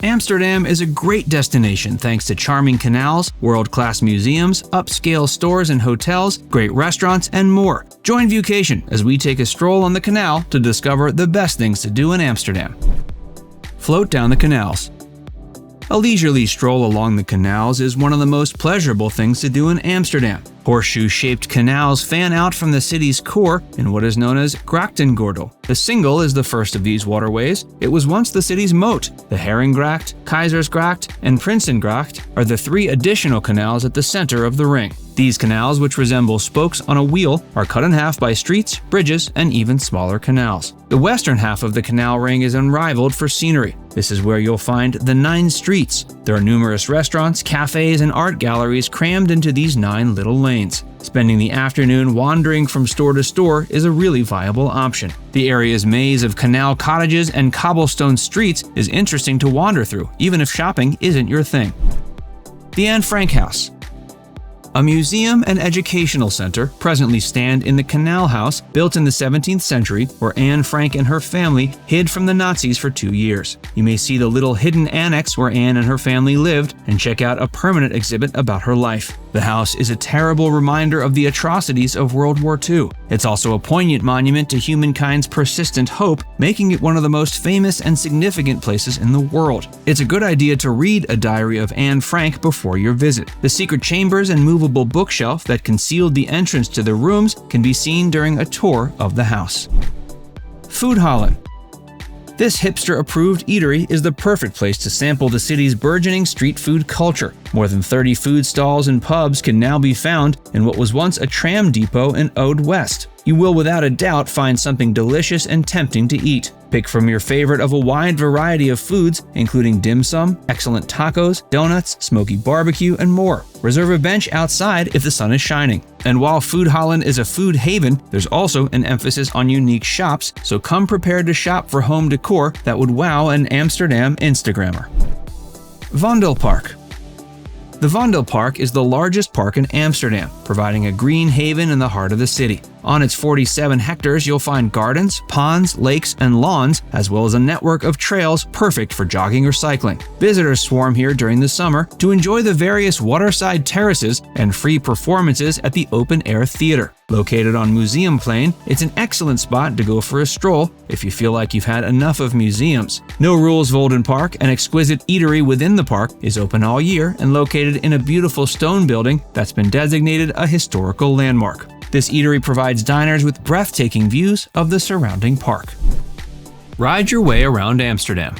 Amsterdam is a great destination thanks to charming canals, world-class museums, upscale stores and hotels, great restaurants, and more. Join ViewCation as we take a stroll on the canal to discover the best things to do in Amsterdam. Float down the canals. A leisurely stroll along the canals is one of the most pleasurable things to do in Amsterdam. Horseshoe-shaped canals fan out from the city's core in what is known as Grachtengordel. The Singel is the first of these waterways. It was once the city's moat. The Haringgracht, Keizersgracht, and Prinsengracht are the three additional canals at the center of the ring. These canals, which resemble spokes on a wheel, are cut in half by streets, bridges, and even smaller canals. The western half of the canal ring is unrivaled for scenery. This is where you'll find the 9 streets. There are numerous restaurants, cafes, and art galleries crammed into these 9 little lanes. Spending the afternoon wandering from store to store is a really viable option. The area's maze of canal cottages and cobblestone streets is interesting to wander through, even if shopping isn't your thing. The Anne Frank House. A museum and educational center presently stand in the Canal House, built in the 17th century, where Anne Frank and her family hid from the Nazis for 2 years. You may see the little hidden annex where Anne and her family lived and check out a permanent exhibit about her life. The house is a terrible reminder of the atrocities of World War II. It's also a poignant monument to humankind's persistent hope, making it one of the most famous and significant places in the world. It's a good idea to read A Diary of Anne Frank before your visit. The secret chambers and movable bookshelf that concealed the entrance to the rooms can be seen during a tour of the house. Foodhallen. This hipster-approved eatery is the perfect place to sample the city's burgeoning street food culture. More than 30 food stalls and pubs can now be found in what was once a tram depot in Ode West. You will without a doubt find something delicious and tempting to eat. Pick from your favorite of a wide variety of foods, including dim sum, excellent tacos, donuts, smoky barbecue, and more. Reserve a bench outside if the sun is shining. And while Foodhallen is a food haven, there's also an emphasis on unique shops, so come prepared to shop for home decor that would wow an Amsterdam Instagrammer. Vondelpark. The Vondelpark is the largest park in Amsterdam, providing a green haven in the heart of the city. On its 47 hectares, you'll find gardens, ponds, lakes, and lawns, as well as a network of trails perfect for jogging or cycling. Visitors swarm here during the summer to enjoy the various waterside terraces and free performances at the open-air theater. Located on Museum Plain, it's an excellent spot to go for a stroll if you feel like you've had enough of museums. No Rules Vondelpark, an exquisite eatery within the park, is open all year and located in a beautiful stone building that's been designated a historical landmark. This eatery provides diners with breathtaking views of the surrounding park. Ride your way around Amsterdam.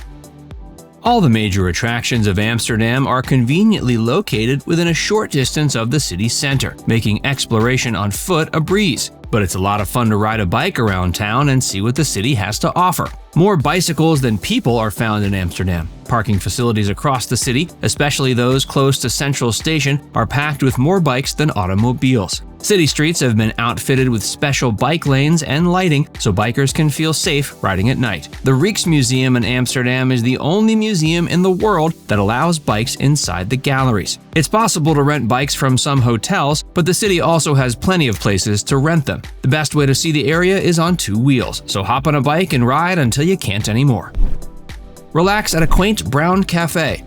All the major attractions of Amsterdam are conveniently located within a short distance of the city center, making exploration on foot a breeze. But it's a lot of fun to ride a bike around town and see what the city has to offer. More bicycles than people are found in Amsterdam. Parking facilities across the city, especially those close to Central Station, are packed with more bikes than automobiles. City streets have been outfitted with special bike lanes and lighting so bikers can feel safe riding at night. The Rijksmuseum in Amsterdam is the only museum in the world that allows bikes inside the galleries. It's possible to rent bikes from some hotels, but the city also has plenty of places to rent them. The best way to see the area is on 2 wheels, so hop on a bike and ride until you can't anymore. Relax at a quaint brown cafe.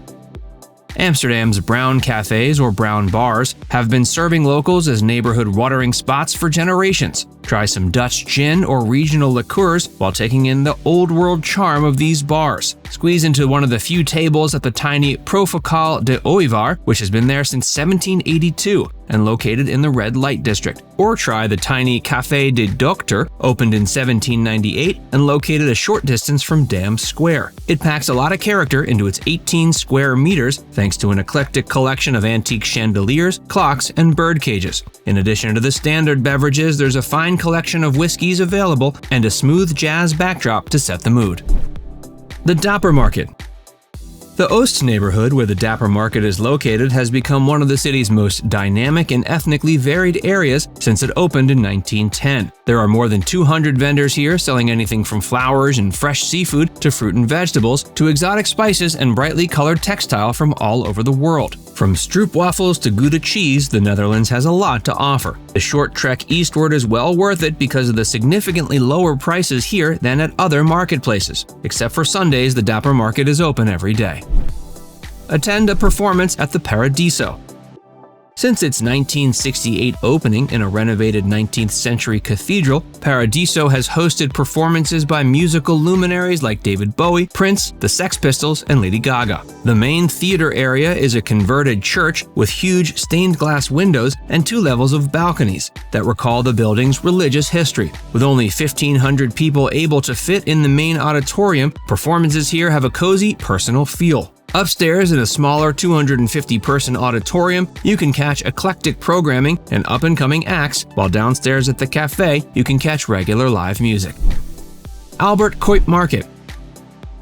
Amsterdam's brown cafes, or brown bars, have been serving locals as neighborhood watering spots for generations. Try some Dutch gin or regional liqueurs while taking in the old-world charm of these bars. Squeeze into one of the few tables at the tiny Profocale de Ooievaar, which has been there since 1782 and located in the red light district. Or try the tiny Café de Dokter, opened in 1798 and located a short distance from Dam Square. It packs a lot of character into its 18 square meters thanks to an eclectic collection of antique chandeliers, clocks, and bird cages. In addition to the standard beverages, there's a fine collection of whiskeys available and a smooth jazz backdrop to set the mood. The Dappermarket. The Oost neighborhood, where the Dappermarket is located, has become one of the city's most dynamic and ethnically varied areas since it opened in 1910. There are more than 200 vendors here selling anything from flowers and fresh seafood to fruit and vegetables to exotic spices and brightly colored textile from all over the world. From stroopwafels to Gouda cheese, the Netherlands has a lot to offer. The short trek eastward is well worth it because of the significantly lower prices here than at other marketplaces. Except for Sundays, the Dappermarket is open every day. Attend a performance at the Paradiso. Since its 1968 opening in a renovated 19th century cathedral, Paradiso has hosted performances by musical luminaries like David Bowie, Prince, the Sex Pistols, and Lady Gaga. The main theater area is a converted church with huge stained glass windows and 2 levels of balconies that recall the building's religious history. With only 1,500 people able to fit in the main auditorium, performances here have a cozy, personal feel. Upstairs in a smaller 250-person auditorium, you can catch eclectic programming and up-and-coming acts, while downstairs at the cafe, you can catch regular live music. Cuyp Market.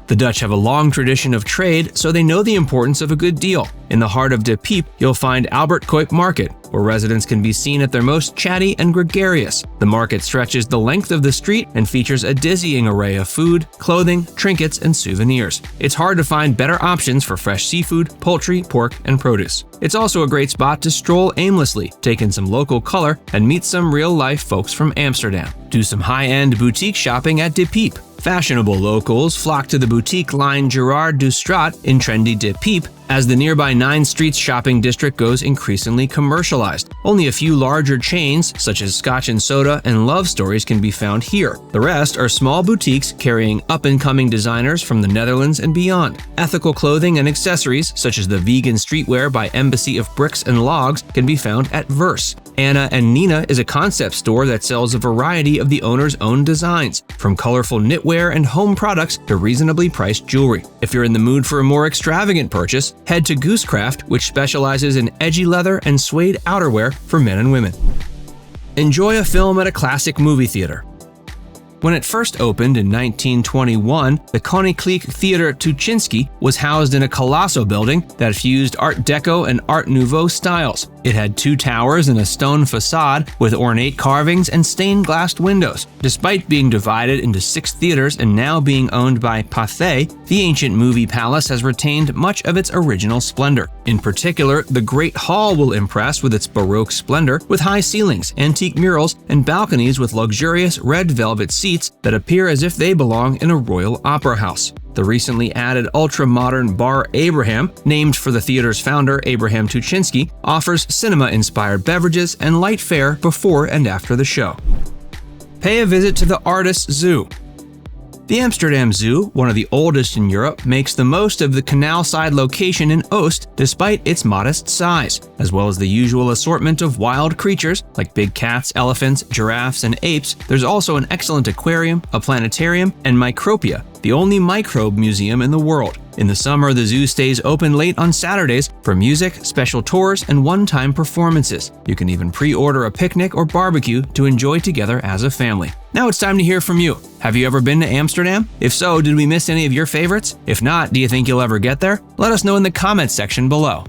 The Dutch have a long tradition of trade, so they know the importance of a good deal. In the heart of De Piep, you'll find Cuyp Market, where residents can be seen at their most chatty and gregarious. The market stretches the length of the street and features a dizzying array of food, clothing, trinkets, and souvenirs. It's hard to find better options for fresh seafood, poultry, pork, and produce. It's also a great spot to stroll aimlessly, take in some local color, and meet some real-life folks from Amsterdam. Do some high-end boutique shopping at De Piep. Fashionable locals flock to the boutique line Gerard du Straat in trendy De Piep as the nearby 9 Streets shopping district goes increasingly commercialized. Only a few larger chains, such as Scotch and Soda and Love Stories, can be found here. The rest are small boutiques carrying up-and-coming designers from the Netherlands and beyond. Ethical clothing and accessories, such as the vegan streetwear by Embassy of Bricks and Logs, can be found at Verse. Anna and Nina is a concept store that sells a variety of the owner's own designs, from colorful knitwear and home products to reasonably priced jewelry. If you're in the mood for a more extravagant purchase, head to Goosecraft, which specializes in edgy leather and suede outerwear for men and women. Enjoy a film at a classic movie theater. When it first opened in 1921, the Koninklijk Theater Tuchinski was housed in a colossal building that fused Art Deco and Art Nouveau styles. It had 2 towers and a stone facade with ornate carvings and stained glass windows. Despite being divided into 6 theaters and now being owned by Pathé, the ancient movie palace has retained much of its original splendor. In particular, the Great Hall will impress with its Baroque splendor, with high ceilings, antique murals, and balconies with luxurious red velvet seats that appear as if they belong in a royal opera house. The recently added ultra-modern Bar Abraham, named for the theater's founder Abraham Tuchinski, offers cinema-inspired beverages and light fare before and after the show. Pay a visit to the Artis Zoo. The Amsterdam Zoo, one of the oldest in Europe, makes the most of the canal-side location in Oost despite its modest size, as well as the usual assortment of wild creatures like big cats, elephants, giraffes, and apes. There's also an excellent aquarium, a planetarium, and Micropia, the only microbe museum in the world. In the summer, the zoo stays open late on Saturdays for music, special tours, and one-time performances. You can even pre-order a picnic or barbecue to enjoy together as a family. Now it's time to hear from you. Have you ever been to Amsterdam? If so, did we miss any of your favorites? If not, do you think you'll ever get there? Let us know in the comments section below.